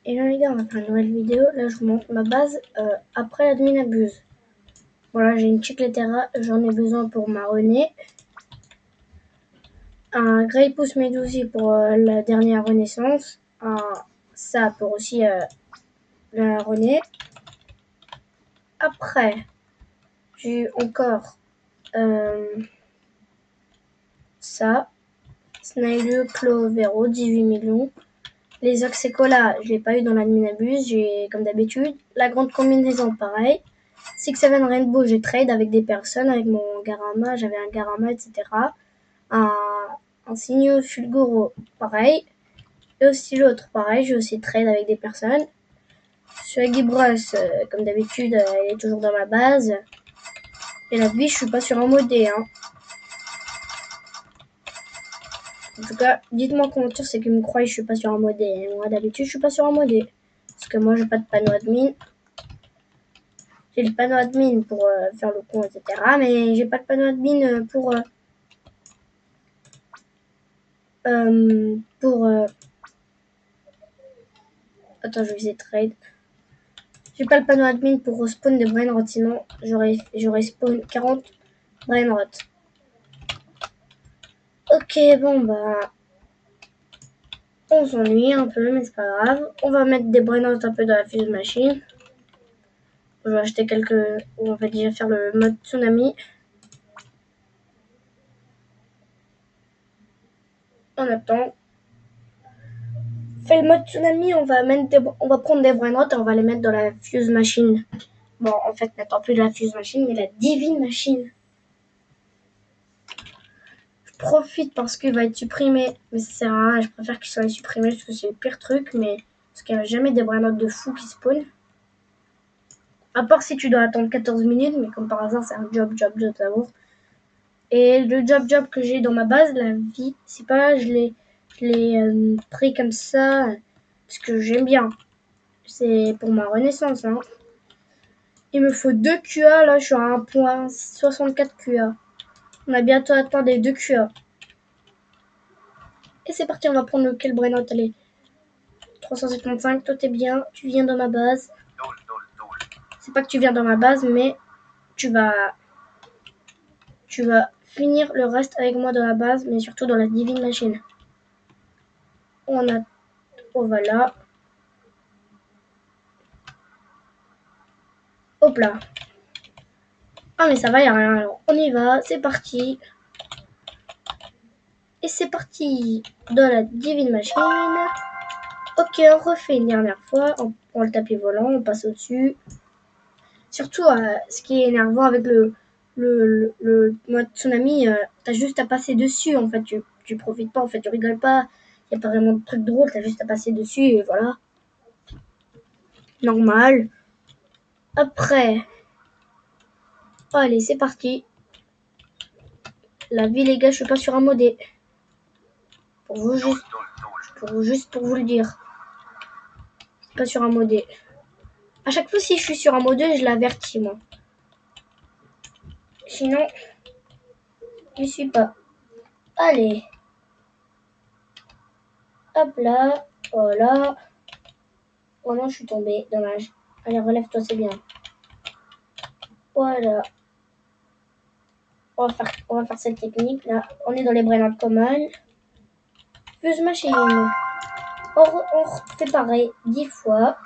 Et là les gars, on va faire une nouvelle vidéo. Là je vous montre ma base après l'admin abuse. Voilà, j'ai une Chicletera, j'en ai besoin pour ma Renée. Un Greypousse Medusi pour la dernière renaissance. Ça pour aussi la Renée. Après, j'ai eu encore ça. Snaileux Clovero, 18 millions. Les Oxecola, je l'ai pas eu dans l'adminabuse, j'ai comme d'habitude. La grande combinaison, pareil. 6-7 Rainbow, j'ai trade avec des personnes, avec mon Garama, j'avais un Garama, etc. Un Signo Fulgoro, pareil. Et aussi l'autre, pareil, j'ai aussi trade avec des personnes. Swaggy Bros, comme d'habitude, elle est toujours dans ma base. Et la vie, je suis pas sur un modé, hein. En tout cas, dites-moi en commentaire c'est qu'ils me croient que je suis pas sur un modé. Moi d'habitude je suis pas sur un modé. Parce que moi j'ai pas de panneau admin. J'ai le panneau admin pour faire le con, etc. Mais j'ai pas de panneau admin pour attends, je vais essayer de trade. J'ai pas le panneau admin pour respawn des brainrot, sinon j'aurais spawn 40 brainrot. Ok, bon bah on s'ennuie un peu, mais c'est pas grave. On va mettre des brainrot un peu dans la fuse machine. Je vais acheter quelques. On va déjà faire le mode tsunami. On attend. Fait le mode tsunami, on va prendre des brainrot et on va les mettre dans la fuse machine. Bon, en fait, maintenant plus de la fuse machine, mais la divine machine. Je profite parce qu'il va être supprimé, mais ça sert à rien. Je préfère qu'il soit supprimé parce que c'est le pire truc, mais parce qu'il n'y a jamais des brainrot de fou qui spawn. À part si tu dois attendre 14 minutes, mais comme par hasard, c'est un job d'amour. Et le job que j'ai dans ma base, la vie, c'est pas, je l'ai pris comme ça parce que j'aime bien. C'est pour ma renaissance, hein. Il me faut 2 QA, là je suis à 1.64 QA. On a bientôt atteint les 2 QA. Et c'est parti, on va prendre lequel brainrot, allez. 375, toi t'es bien, tu viens dans ma base. C'est pas que tu viens dans ma base, mais tu vas finir le reste avec moi dans la base, mais surtout dans la divine machine. On a... Oh voilà. Hop là. Ah mais ça va, y a rien. Alors on y va, c'est parti. Et c'est parti dans la divine machine. Ok, on refait une dernière fois. On prend le tapis volant, on passe au-dessus. Surtout, ce qui est énervant avec le mode tsunami, t'as juste à passer dessus. En fait, tu profites pas, en fait, tu rigoles pas. Y a pas vraiment de truc drôle, t'as juste à passer dessus et voilà. Normal. Après, allez, c'est parti. La vie, les gars, je suis pas sur un modé. Pour vous le dire. Je suis pas sur un modé. À chaque fois, si je suis sur un modé, je l'avertis, moi. Sinon, je suis pas. Allez. Hop là. Voilà. Oh non, je suis tombée. Dommage. Allez, relève-toi, c'est bien. Voilà. On va faire cette technique. Là, on est dans les brainrot communs. Fuse machine. On refait pareil 10 fois.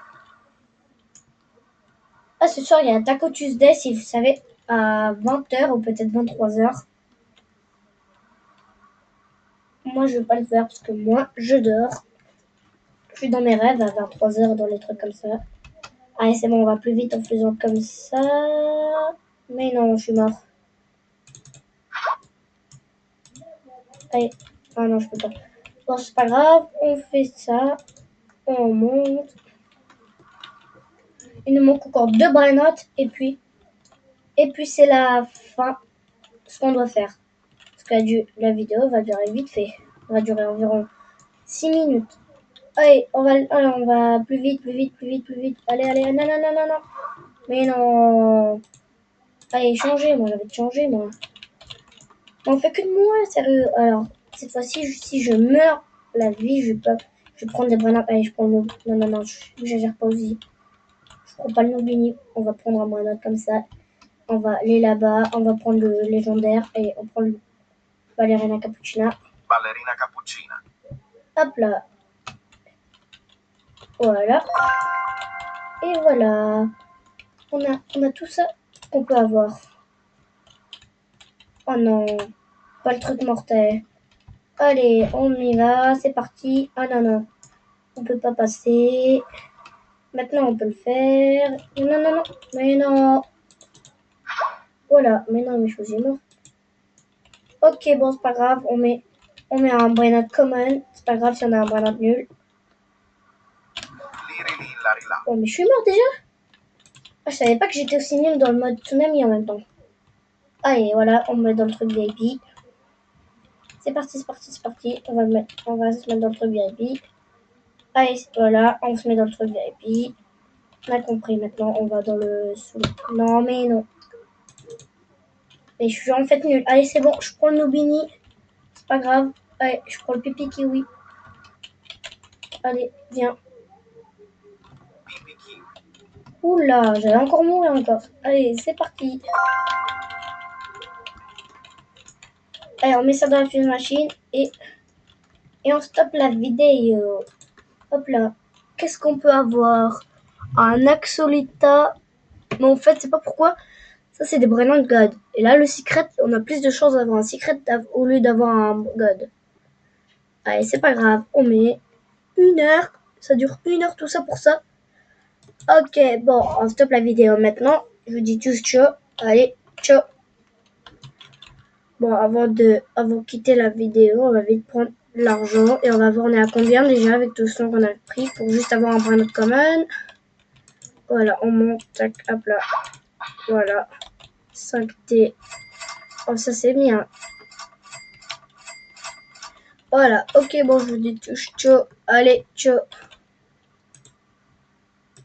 Ah, ce soir, il y a un Taco Tuesday, si vous savez, à 20h ou peut-être 23h. Moi, je vais pas le faire parce que moi, je dors. Je suis dans mes rêves à 23h, dans les trucs comme ça. Allez, c'est bon, on va plus vite en faisant comme ça. Mais non, je suis mort. Allez. Ah non, je peux pas. Bon, c'est pas grave. On fait ça. On monte. Il nous manque encore 2 brainrot. Et puis c'est la fin. Ce qu'on doit faire. Parce que la vidéo va durer vite fait. Elle va durer environ 6 minutes. Allez, on va plus vite. Allez. Non. Mais non. Allez, changer. Moi, j'avais changé, moi. On fait que de moi, sérieux. Alors, cette fois-ci, si je meurs, la vie, je Je vais prendre des grenades. Allez, je prends le... Non, j'exagère pas aussi. Je prends pas le Nobini. On va prendre un grenade comme ça. On va aller là-bas. On va prendre le légendaire. Et on prend le Ballerina Cappuccina. Ballerina Cappuccina. Hop là. Voilà. Et voilà. On a tout ça qu'on peut avoir. Oh non. Pas le truc mortel. Allez, on y va. C'est parti. Ah non. On peut pas passer. Maintenant, on peut le faire. Non. Mais non. Voilà. Mais non, mais je suis mort. Ok, bon, c'est pas grave. On met un Brainard common. C'est pas grave si on a un Brainard nul. Oh, mais je suis mort déjà. Ah, je savais pas que j'étais aussi nul dans le mode tsunami en même temps. Allez, voilà, on me met dans le truc VIP. C'est parti. On va se mettre dans le truc VIP. Allez, voilà, on se met dans le truc VIP. On a compris, maintenant on va dans le... Non, mais non. Mais je suis en fait nul. Allez, c'est bon, je prends le Nobini. C'est pas grave. Allez, je prends le pipi kiwi. Allez, viens. Oula, j'allais encore mourir encore. Allez, c'est parti. Allez, on met ça dans la fuse machine et on stoppe la vidéo. Hop là. Qu'est-ce qu'on peut avoir? Un Axolita. Mais en fait, c'est pas pourquoi. Ça, c'est des Brilliant God. Et là, le secret, on a plus de chances d'avoir un secret au lieu d'avoir un God. Allez, c'est pas grave. On met 1 heure. Ça dure 1 heure tout ça pour ça. Ok, bon, on stoppe la vidéo maintenant. Je vous dis tous ciao. Allez, ciao. Bon, avant de quitter la vidéo, on va vite prendre l'argent et on va voir on est à combien déjà avec tout ce qu'on a pris pour juste avoir un point common. Voilà, on monte, tac, hop là. Voilà, 5T. Oh, ça c'est bien. Voilà, ok, bon, je vous dis tous ciao. Allez, ciao.